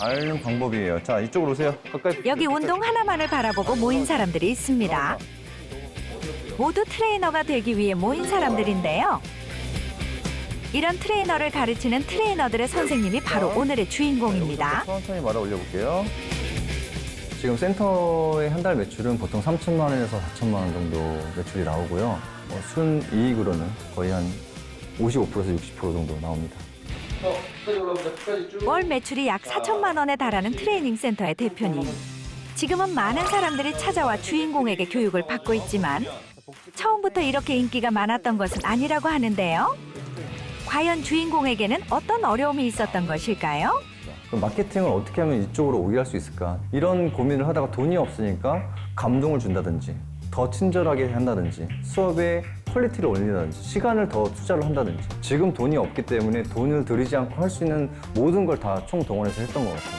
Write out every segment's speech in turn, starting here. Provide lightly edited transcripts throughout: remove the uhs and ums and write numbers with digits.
앓는 방법이에요. 자, 이쪽으로 오세요. 가까이. 여기 운동 하나만을 바라보고 모인 사람들이 있습니다. 모두 트레이너가 되기 위해 모인 사람들인데요. 이런 트레이너를 가르치는 트레이너들의 선생님이 바로 오늘의 주인공입니다. 천천히 말아 올려볼게요. 지금 센터의 한 달 매출은 보통 3천만 원에서 4천만 원 정도 매출이 나오고요. 순이익으로는 거의 한 55%에서 60% 정도 나옵니다. 월 매출이 약 4천만 원에 달하는 트레이닝 센터의 대표님. 지금은 많은 사람들이 찾아와 주인공에게 교육을 받고 있지만 처음부터 이렇게 인기가 많았던 것은 아니라고 하는데요. 과연 주인공에게는 어떤 어려움이 있었던 것일까요? 그럼 마케팅을 어떻게 하면 이쪽으로 오게 할 수 있을까? 이런 고민을 하다가 돈이 없으니까 감동을 준다든지 더 친절하게 한다든지 수업의 퀄리티를 올린다든지 시간을 더 투자를 한다든지 지금 돈이 없기 때문에 돈을 들이지 않고 할 수 있는 모든 걸 다 총동원해서 했던 것 같아요.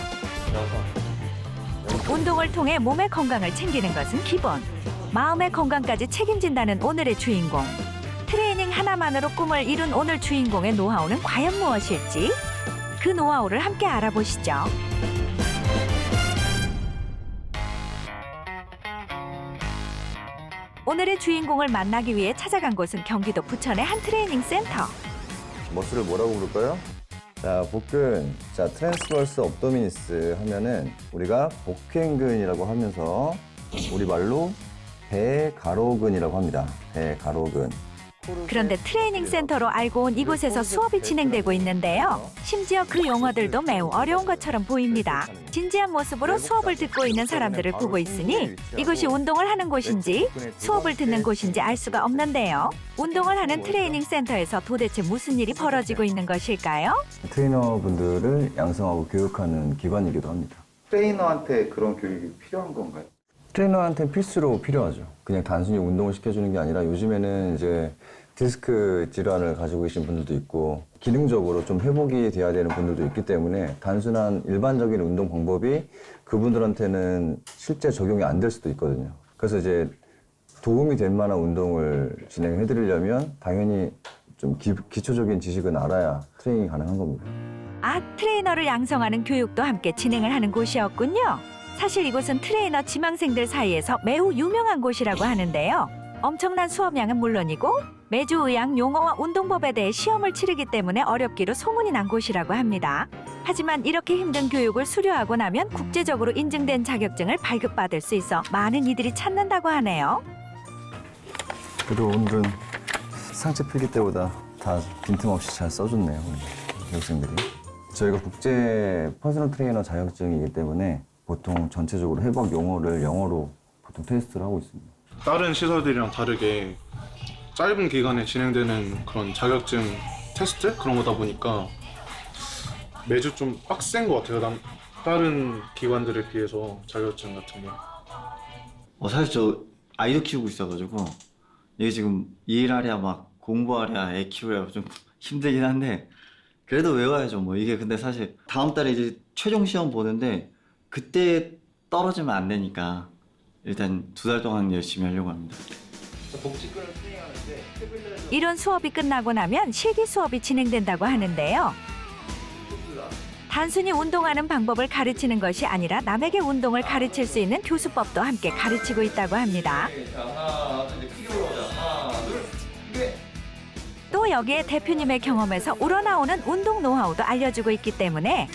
운동을 통해 몸의 건강을 챙기는 것은 기본. 마음의 건강까지 책임진다는 오늘의 주인공. 트레이닝 하나만으로 꿈을 이룬 오늘 주인공의 노하우는 과연 무엇일지? 그 노하우를 함께 알아보시죠. 오늘의 주인공을 만나기 위해 찾아간 곳은 경기도 부천의 한 트레이닝 센터. 머슬을 뭐라고 부를까요? 자, 복근. 자, 트랜스버스 업도미니스 하면은 우리가 복행근이라고 하면서 우리말로 배가로근이라고 합니다. 배가로근. 그런데 트레이닝 센터로 알고 온 이곳에서 수업이 진행되고 있는데요. 심지어 그 용어들도 매우 어려운 것처럼 보입니다. 진지한 모습으로 수업을 듣고 있는 사람들을 보고 있으니 이곳이 운동을 하는 곳인지 수업을 듣는 곳인지 알 수가 없는데요. 운동을 하는 트레이닝 센터에서 도대체 무슨 일이 벌어지고 있는 것일까요? 트레이너분들을 양성하고 교육하는 기관이기도 합니다. 트레이너한테 그런 교육이 필요한 건가요? 트레이너한테는 필수로 필요하죠. 그냥 단순히 운동을 시켜주는 게 아니라 요즘에는 이제 디스크 질환을 가지고 계신 분들도 있고 기능적으로 좀 회복이 돼야 되는 분들도 있기 때문에 단순한 일반적인 운동 방법이 그분들한테는 실제 적용이 안 될 수도 있거든요. 그래서 이제 도움이 될 만한 운동을 진행해 드리려면 당연히 좀 기초적인 지식은 알아야 트레이닝이 가능한 겁니다. 아, 트레이너를 양성하는 교육도 함께 진행을 하는 곳이었군요. 사실 이곳은 트레이너 지망생들 사이에서 매우 유명한 곳이라고 하는데요. 엄청난 수업량은 물론이고 매주 의학 용어와 운동법에 대해 시험을 치르기 때문에 어렵기로 소문이 난 곳이라고 합니다. 하지만 이렇게 힘든 교육을 수료하고 나면 국제적으로 인증된 자격증을 발급받을 수 있어 많은 이들이 찾는다고 하네요. 그래도 오늘은 상체 필기 때보다 다 빈틈없이 잘 써줬네요, 우리 교육생들이. 저희가 국제 퍼스널 트레이너 자격증이기 때문에 보통 전체적으로 회복 용어를 영어로 보통 테스트를 하고 있습니다. 다른 시설들이랑 다르게 짧은 기간에 진행되는 그런 자격증 테스트? 그런 거다 보니까 매주 좀 빡센 것 같아요. 다른 기관들에 비해서 자격증 같은 게. 사실 저 아이도 키우고 있어가지고 이게 지금 일하랴 막 공부하랴 애 키우랴 좀 힘들긴 한데 그래도 외워야죠. 뭐 이게 근데 사실 다음 달에 이제 최종 시험 보는데 그때 떨어지면 안 되니까 일단 2달 동안 열심히 하려고 합니다. 이런 수업이 끝나고 나면 실기 수업이 진행된다고 하는데요. 단순히 운동하는 방법을 가르치는 것이 아니라 남에게 운동을 가르칠 수 있는 교수법도 함께 가르치고 있다고 합니다. 또 여기에 대표님의 경험에서 우러나오는 운동 노하우도 알려주고 있기 때문에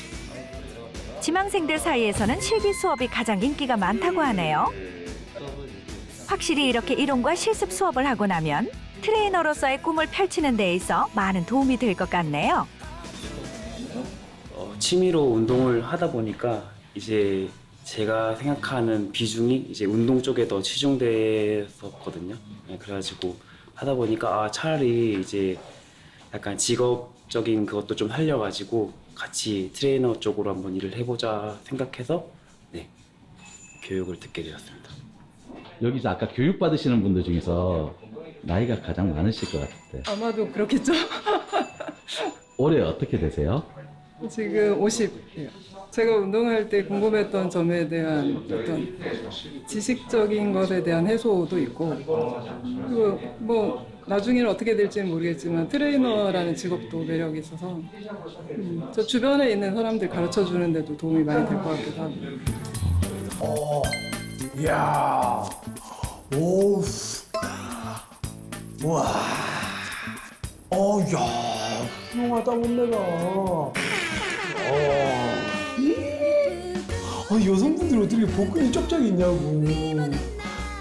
지망생들 사이에서는 실기 수업이 가장 인기가 많다고 하네요. 확실히 이렇게 이론과 실습 수업을 하고 나면 트레이너로서의 꿈을 펼치는 데 있어 많은 도움이 될 것 같네요. 취미로 운동을 하다 보니까 이제 제가 생각하는 비중이 이제 운동 쪽에 더 치중됐었거든요. 그래가지고 하다 보니까 차라리 이제 약간 직업적인 그것도 좀 살려가지고 같이 트레이너 쪽으로 한번 일을 해보자 생각해서 교육을 듣게 되었습니다. 여기서 아까 교육 받으시는 분들 중에서 나이가 가장 많으실 것 같아요. 아마도 그렇겠죠. 올해 어떻게 되세요? 지금 50이에요. 제가 운동할 때 궁금했던 점에 대한 어떤 지식적인 것에 대한 해소도 있고 그리고 뭐 나중에는 어떻게 될지는 모르겠지만 트레이너라는 직업도 매력이 있어서 저 주변에 있는 사람들 가르쳐 주는데도 도움이 많이 될 것 같기도 하고. 이야, 오우, 와, 야, 훌륭하다 몸매가. 여성분들 어떻게 복근이 쩍쩍 있냐고.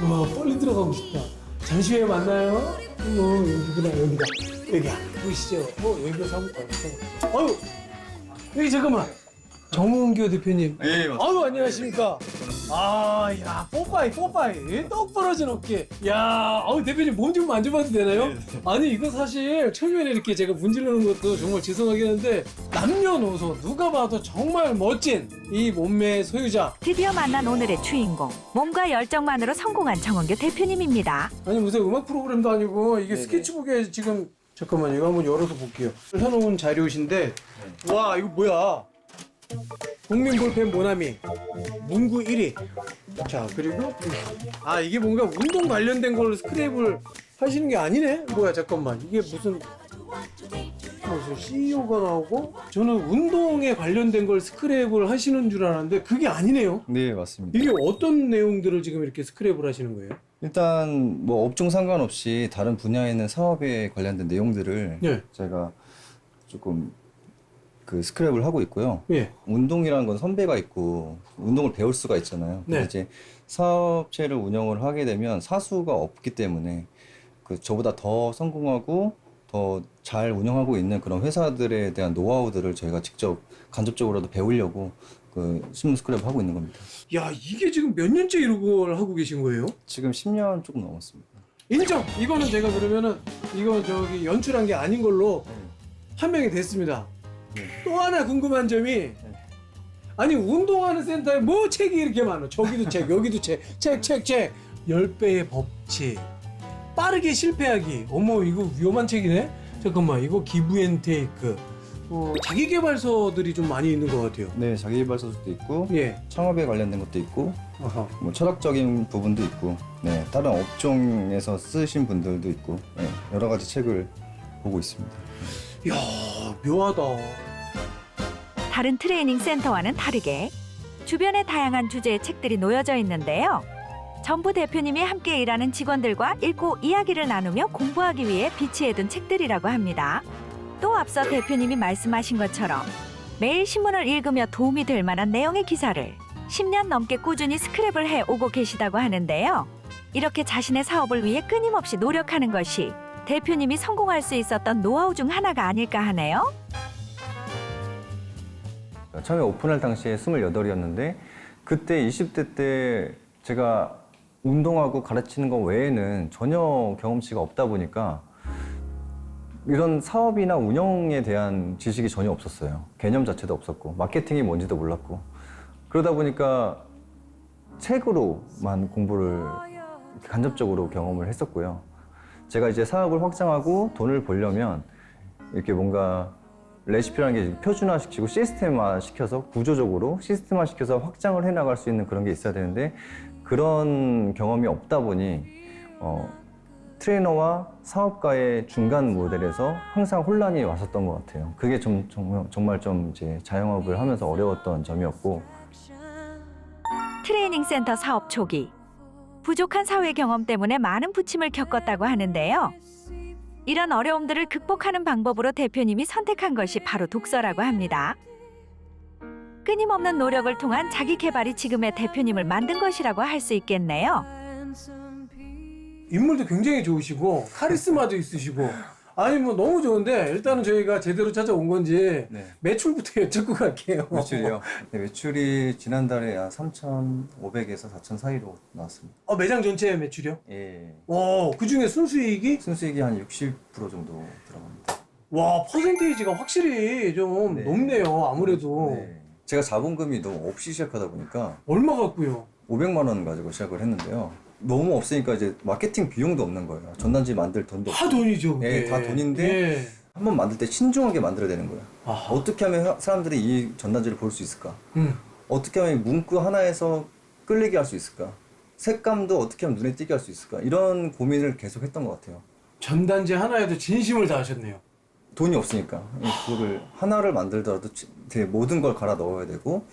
와, 빨리 들어가고 싶다. 잠시 후에 만나요. 여기구나, 여기다. 여기야, 보이시죠? 여기가 사무관. 아유, 여기 잠깐만. 정은교 대표님. 예, 맞습니다. 아유, 안녕하십니까. 야, 뽀빠이. 똑 부러진 어깨. 야, 대표님 몸 좀 만져봐도 되나요? 아니, 이거 사실 처음에는 이렇게 제가 문지르는 것도 정말 죄송하긴 한데, 남녀노소 누가 봐도 정말 멋진 이 몸매의 소유자. 드디어 만난 오늘의 주인공. 몸과 열정만으로 성공한 정은교 대표님입니다. 아니, 무슨 음악 프로그램도 아니고, 이게 스케치북에 지금, 잠깐만요. 이거 한번 열어서 볼게요. 해놓은 자료신데, 와, 이거 뭐야? 국민볼펜 모나미 문구 1위. 자, 그리고 이게 뭔가 운동 관련된 걸로 스크랩을 하시는 게 아니네. 뭐야, 잠깐만, 이게 무슨 CEO가 나오고, 저는 운동에 관련된 걸 스크랩을 하시는 줄 알았는데 그게 아니네요. 네, 맞습니다. 이게 어떤 내용들을 지금 이렇게 스크랩을 하시는 거예요? 일단 뭐 업종 상관없이 다른 분야에 있는 사업에 관련된 내용들을 네. 제가 조금 그 스크랩을 하고 있고요. 예. 운동이라는 건 선배가 있고 운동을 배울 수가 있잖아요. 네. 근데 이제 사업체를 운영을 하게 되면 사수가 없기 때문에 그 저보다 더 성공하고 더 잘 운영하고 있는 그런 회사들에 대한 노하우들을 저희가 직접 간접적으로도 배우려고 그 신문 스크랩을 하고 있는 겁니다. 야, 이게 지금 몇 년째 이걸 하고 계신 거예요? 지금 10년 조금 넘었습니다. 인정! 이거는 제가 그러면은 이거 연출한 게 아닌 걸로 판명이 됐습니다. 또 하나 궁금한 점이, 아니, 운동하는 센터에 뭐 책이 이렇게 많아. 저기도 책, 여기도 책, 10배의 법칙, 빠르게 실패하기. 어머, 이거 위험한 책이네? 잠깐만, 이거 기브앤테이크. 자기계발서들이 좀 많이 있는 것 같아요. 네, 자기개발서도 있고 예. 창업에 관련된 것도 있고 아하. 뭐 철학적인 부분도 있고, 네, 다른 업종에서 쓰신 분들도 있고, 네, 여러 가지 책을 보고 있습니다. 이야, 묘하다. 다른 트레이닝 센터와는 다르게 주변에 다양한 주제의 책들이 놓여져 있는데요. 전부 대표님이 함께 일하는 직원들과 읽고 이야기를 나누며 공부하기 위해 비치해둔 책들이라고 합니다. 또 앞서 대표님이 말씀하신 것처럼 매일 신문을 읽으며 도움이 될 만한 내용의 기사를 10년 넘게 꾸준히 스크랩을 해오고 계시다고 하는데요. 이렇게 자신의 사업을 위해 끊임없이 노력하는 것이 대표님이 성공할 수 있었던 노하우 중 하나가 아닐까 하네요. 처음에 오픈할 당시에 28이었는데 그때 20대 때 제가 운동하고 가르치는 것 외에는 전혀 경험치가 없다 보니까 이런 사업이나 운영에 대한 지식이 전혀 없었어요. 개념 자체도 없었고 마케팅이 뭔지도 몰랐고, 그러다 보니까 책으로만 공부를 간접적으로 경험을 했었고요. 제가 이제 사업을 확장하고 돈을 벌려면 이렇게 뭔가 레시피라는 게 표준화시키고 시스템화시켜서 구조적으로 시스템화시켜서 확장을 해나갈 수 있는 그런 게 있어야 되는데 그런 경험이 없다 보니 트레이너와 사업가의 중간 모델에서 항상 혼란이 왔었던 것 같아요. 그게 정말 좀 이제 자영업을 하면서 어려웠던 점이었고. 트레이닝 센터 사업 초기 부족한 사회 경험 때문에 많은 부침을 겪었다고 하는데요. 이런 어려움들을 극복하는 방법으로 대표님이 선택한 것이 바로 독서라고 합니다. 끊임없는 노력을 통한 자기 개발이 지금의 대표님을 만든 것이라고 할 수 있겠네요. 인물도 굉장히 좋으시고 카리스마도 있으시고, 아니 뭐 너무 좋은데 일단은 저희가 제대로 찾아온 건지 네. 매출부터 여쭙고 갈게요. 매출이요? 네, 매출이 지난달에 한 3,500에서 4,000 사이로 나왔습니다. 매장 전체 매출이요? 예. 그 중에 순수이익이? 순수익이 한 60% 정도 들어갑니다. 와, 퍼센테이지가 확실히 좀 네. 높네요. 아무래도. 네. 제가 자본금이 너무 없이 시작하다 보니까 얼마 갖고요? 500만 원 가지고 시작을 했는데요. 너무 없으니까 이제 마케팅 비용도 없는 거예요. 전단지 만들 돈도 다 없고. 돈이죠. 네, 그게. 다 돈인데 예. 한번 만들 때 신중하게 만들어야 되는 거예요. 아하. 어떻게 하면 사람들이 이 전단지를 볼 수 있을까? 음. 어떻게 하면 문구 하나에서 끌리게 할 수 있을까? 색감도 어떻게 하면 눈에 띄게 할 수 있을까? 이런 고민을 계속 했던 것 같아요. 전단지 하나에도 진심을 다하셨네요. 돈이 없으니까 그거를 하나를 만들더라도 되게 모든 걸 갈아 넣어야 되고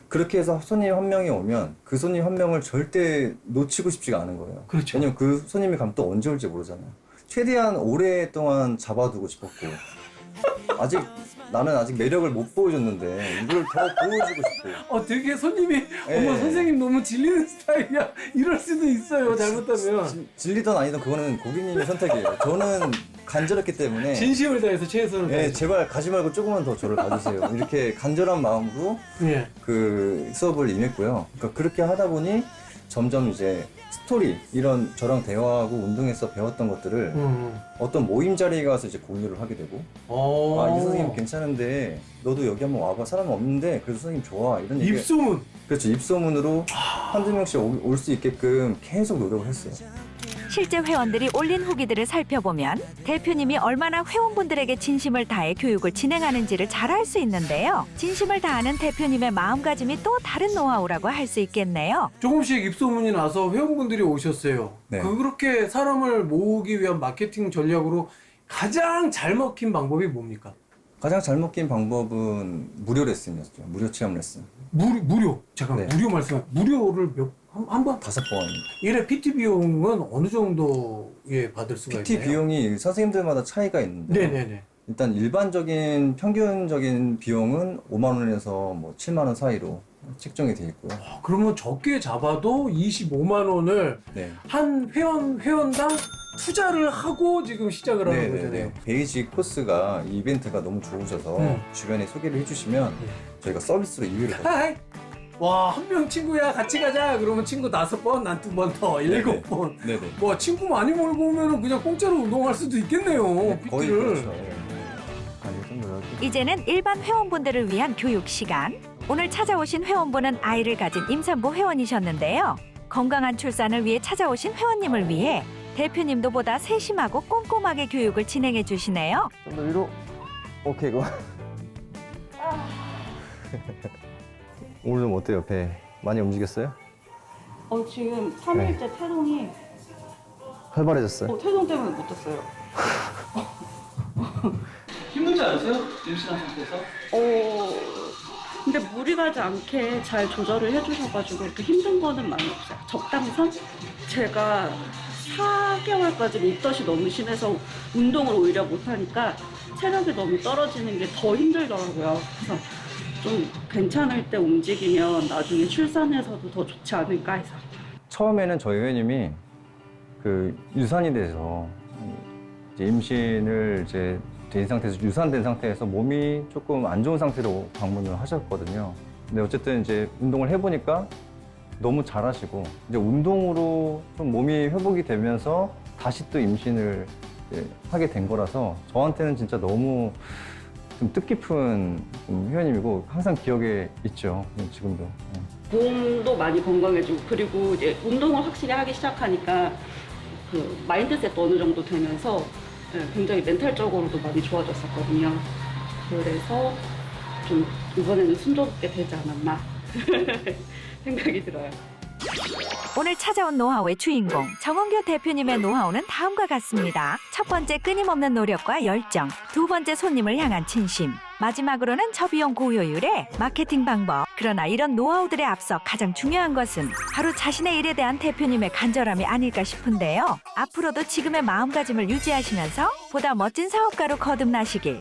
그렇게 해서 손님 한 명이 오면 그 손님 한 명을 절대 놓치고 싶지가 않은 거예요. 그렇죠. 왜냐면 그 손님이 가면 또 언제 올지 모르잖아요. 최대한 오랫동안 잡아두고 싶었고 나는 아직 매력을 못 보여줬는데 이걸 더 보여주고 싶고. 되게 손님이 어머 예. 선생님 너무 질리는 스타일이야 이럴 수도 있어요. 잘못하면 질리든 아니든 그거는 고객님의 선택이에요. 저는 간절했기 때문에 진심을 다해서 최선을 예, 다해서. 제발 가지 말고 조금만 더 저를 봐주세요. 이렇게 간절한 마음으로 예. 그 수업을 임했고요. 그러니까 그렇게 하다 보니 점점 이제 스토리 이런 저랑 대화하고 운동에서 배웠던 것들을 어떤 모임 자리에 가서 이제 공유를 하게 되고 이 선생님 괜찮은데 너도 여기 한번 와봐. 사람 없는데 그래도 선생님 좋아. 이런 얘기. 입소문. 그렇죠. 입소문으로 한두 명씩 올 수 있게끔 계속 노력을 했어요. 실제 회원들이 올린 후기들을 살펴보면 대표님이 얼마나 회원분들에게 진심을 다해 교육을 진행하는지를 잘 알 수 있는데요. 진심을 다하는 대표님의 마음가짐이 또 다른 노하우라고 할 수 있겠네요. 조금씩 입소문이 나서 회원분들이 오셨어요. 네. 그렇게 사람을 모으기 위한 마케팅 전략으로 가장 잘 먹힌 방법이 뭡니까? 가장 잘 먹힌 방법은 무료 레슨이었죠. 무료 체험 레슨. 무료. 잠깐 네. 무료 말씀. 무료를 한 번? 5번. 이래 PT 비용은 어느 정도에 받을 수가 PT 있나요? 비용이 선생님들마다 차이가 있는데 네네네. 일단 일반적인 평균적인 비용은 5만 원에서 뭐 7만 원 사이로 책정이 돼 있고요. 그러면 적게 잡아도 25만 원을 네. 한 회원당 투자를 하고 지금 시작을 하는 거잖아요. 베이직 코스가 이 이벤트가 너무 좋으셔서 주변에 소개를 해주시면 저희가 서비스로 2회를 받아요. 하이! 와, 한 명 친구야 같이 가자. 그러면 친구 5번, 난 2번 더, 7번. 네네. 뭐 친구 많이 몰고 오면 그냥 공짜로 운동할 수도 있겠네요. 거의 PT를. 그렇죠. 아니, 좀 노력이. 이제는 일반 회원분들을 위한 교육 시간. 오늘 찾아오신 회원분은 아이를 가진 임산부 회원이셨는데요. 건강한 출산을 위해 찾아오신 회원님을 위해 대표님도 보다 세심하고 꼼꼼하게 교육을 진행해 주시네요. 좀 더 위로. 오케이, 이거. 오늘 좀 어때요, 배? 많이 움직였어요? 지금 3일째 태동이 활발해졌어요? 태동 때문에 못 잤어요. 힘들지 않으세요? 임신한 상태에서? 근데 무리 가지 않게 잘 조절을 해주셔가지고 이렇게 힘든 거는 많이 없어요. 적당선? 제가 4개월까지 입덧이 너무 심해서 운동을 오히려 못하니까 체력이 너무 떨어지는 게 더 힘들더라고요. 그래서 좀 괜찮을 때 움직이면 나중에 출산해서도 더 좋지 않을까 해서. 처음에는 저희 회원님이 그 유산이 돼서 이제 임신을 이제 된 상태에서 유산된 상태에서 몸이 조금 안 좋은 상태로 방문을 하셨거든요. 근데 어쨌든 이제 운동을 해보니까 너무 잘하시고 이제 운동으로 좀 몸이 회복이 되면서 다시 또 임신을 이제 하게 된 거라서 저한테는 진짜 너무 좀 뜻깊은 회원님이고 항상 기억에 있죠. 지금도. 몸도 많이 건강해지고 그리고 이제 운동을 확실히 하기 시작하니까 그 마인드셋도 어느 정도 되면서 굉장히 멘탈적으로도 많이 좋아졌었거든요. 그래서 좀 이번에는 순조롭게 되지 않았나 생각이 들어요. 오늘 찾아온 노하우의 주인공 정은교 대표님의 노하우는 다음과 같습니다. 첫 번째, 끊임없는 노력과 열정. 두 번째, 손님을 향한 진심. 마지막으로는 저비용 고효율의 마케팅 방법. 그러나 이런 노하우들에 앞서 가장 중요한 것은 바로 자신의 일에 대한 대표님의 간절함이 아닐까 싶은데요. 앞으로도 지금의 마음가짐을 유지하시면서 보다 멋진 사업가로 거듭나시길